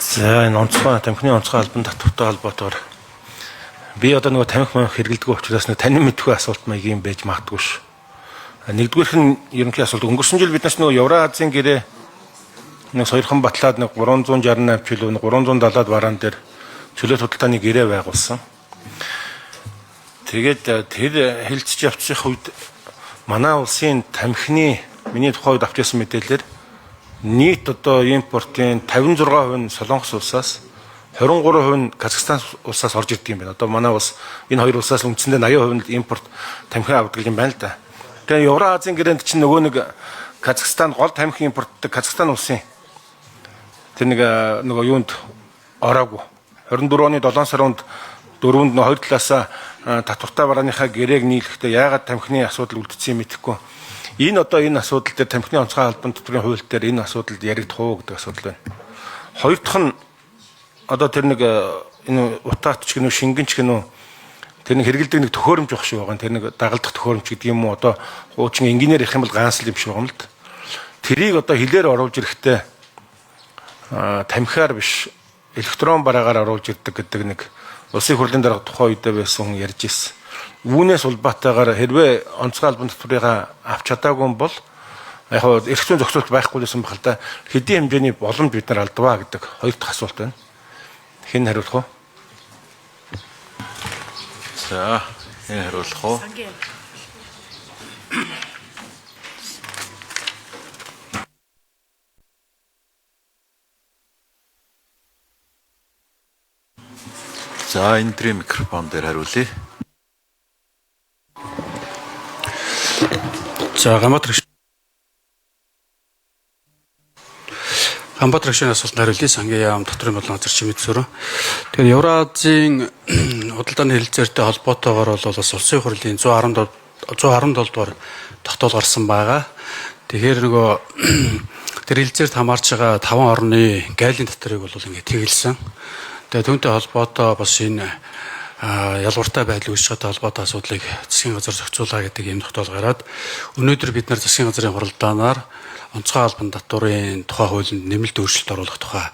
За энэ онцгой тамхины онцгой албан татвартай холбоотойгоор би одоо нөгөө тамхи хэрэглэдэг учраас нэг танин мэдгүй асуулт маягийн байж магадгүй ш. Нэгдүгээрх нь ерөнхий асуулт өнгөрсөн жил биднээс нөгөө Евразийн гэрээ нэг сойрхон батлаад нэг 368 чөлөө 370-аад бараан дээр чөлөө судалгааны гэрээ байгуулсан. Тэгээд тэр хэлцэж явчих үед манай улсын тамхины миний тухайд авч ирсэн мэдээлэлээр нийт одоо импортын 56% нь Солонгос улсаас 23% нь Казахстан улсаас орж ирдэг юм байна. Одоо манай улс энэ хоёр улсаас үндсэндээ 80% нь импорт тамхи авдаг юм байна л да. Тэгээ Евразийн гэрээнд чинь нөгөө нэг Казахстан гол тамхи импортдог Казахстан улсын тэр нөгөө юунд ороогүй 24 оны 7 сарын 4-нд хоёр талаасаа татвартай барааныхаа гэрээг нийлэхдээ яагаад тамхины асуудал үлдсэн юм мэдэхгүй. Энэ асуудал дээр тамхины онцгой албан татврын хууль дээр энэ асуудалд яригдах уу гэдэг асуудал байна. Хоёр дахь нь одоо тэр энэ утаач гэнэ үү шингэнч гэнэ үү тэр хэрэгэлдэг нэг төхөөрөмж байх шиг байгаа. Тэр дагалдах төхөөрөмж гэдэг юм уу одоо хуучин инженеэр их юм бол ганцл юм шиг байгаа юм л да. Тэрийг одоо хилээр оруулж ирэхдээ тамхиар биш электрон бараагаар оруулж ирдэг гэдэг нэг улсын хурлын дарга тухайн үедээ байсан хүн ярьж ирсэн. Үүнээс улбаатайгаар хэрвээ онцгой албан татврыг авч чадаагүй бол яг эрх зүйн зохицуулт байхгүй байсан бахал та хэдийн хэмжээний боломж бид нар алдваа гэдэг хоёр дахь асуулт байна. Хэн хариулах вэ? За, хэн хариулах вэ? За, энэ дрын микрофон дээр хариулъя. За, Ганбаатар гишүүний асуултанд хариулъя. Сангийн яам дотрын болон зарчим эзсөрөө. Тэгэхээр Евразийн худалдааны хэлэлцээртэй холбоотойгоор бол бас улсын хурлын 117 дугаар тогтоол гарсан байгаа. Тэгэхээр нөгөө тэр хэлэлцээрт хамаарч байгаа 5 орны гайлын татварыг бол ингээд тэгэлсэн. Тэгээ түүнтэй холбоотой бас энэ ялгууртай байдлыг үүсгэхэд холбоотой асуудлыг засгийн газар зохицуулаа гэдэг ийм тогтоол гараад өнөөдөр бид нар засгийн газрын хуралдаанаар онцгой албан татварын тухай хуулинд нэмэлт өөрчлөлт оруулах тухай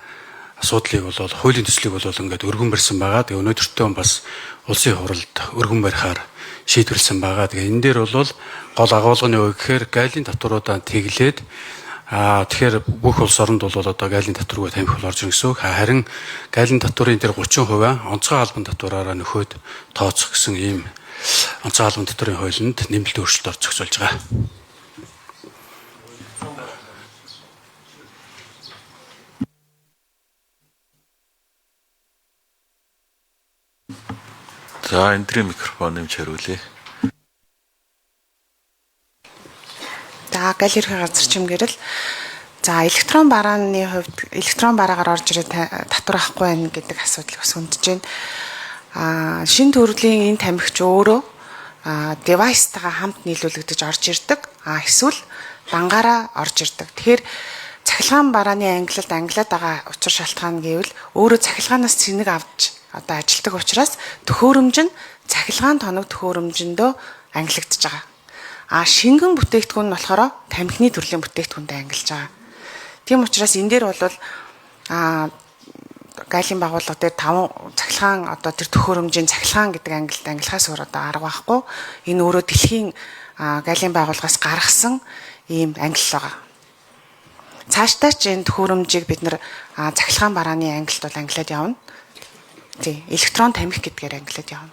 асуудлыг бол хуулийн төслийг бол ингээд өргөн барьсан байгаа. Тэгээ өнөөдөртөө бас улсын хуралд өргөн барихаар шийдвэрлсэн байгаа. Тэгээ энэ дээр бол гол агуулгын юу гэхээр гайлын татваруудаа тэглээд тэгэхээр бүх улс оронд бол одоо гайлын татваргүй тамхи бол орж ирнэ гэсэн үг. Харин гайлын татварын дээр 30% онцгой албан татвараараа нөхөд тооцох гэсэн ийм онцгой албан татварын хуулинд нэмэлт өөрчлөлт орж зохицуулж байгаа. За, энэ дрын микрофон нэмж хариулъя. За, гайл ерхий газар чимгэрэл. За, электрон барааны хувьд электрон бараагаар орж ирээд татвар авахгүй байх гэдэг асуудлыг бас хөндөж байна. Шинэ төрлийн энэ тамхич өөрөө девайстайгаа хамт нийлүүлэгдэж орж ирдэг. Эсвэл дангаараа орж ирдэг. Тэгэхээр цахилгаан барааны ангилалд байгаа учир шалтгаан гэвэл өөрөө цахилгаанаас цэник авч одоо ажилтдаг учраас төхөөрөмж нь цахилгаан тоног төхөөрөмжөндөө ангилагдж байгаа. Шингэн бүтээгдэхүүн нь болохоор тамхины төрлийн бүтээгдэхүүнтэй ангилж байгаа. Тийм учраас энэ дээр бол гайлын байгууллага дээр 5 цахилгаан одоо тэр төхөөрөмжийн цахилгаан гэдэг ангилалд ангилахаас өөр одоо арга байхгүй. Энэ өөрөө дэлхийн гайлын байгууллагаас гаргасан ийм ангилал байгаа. Цаашдаа ч энэ төхөөрөмжийг бид нэр цахилгаан барааны ангилалд бол ангилаад явна. Тий, электрон тамхи гэдгээр ангилаад явна.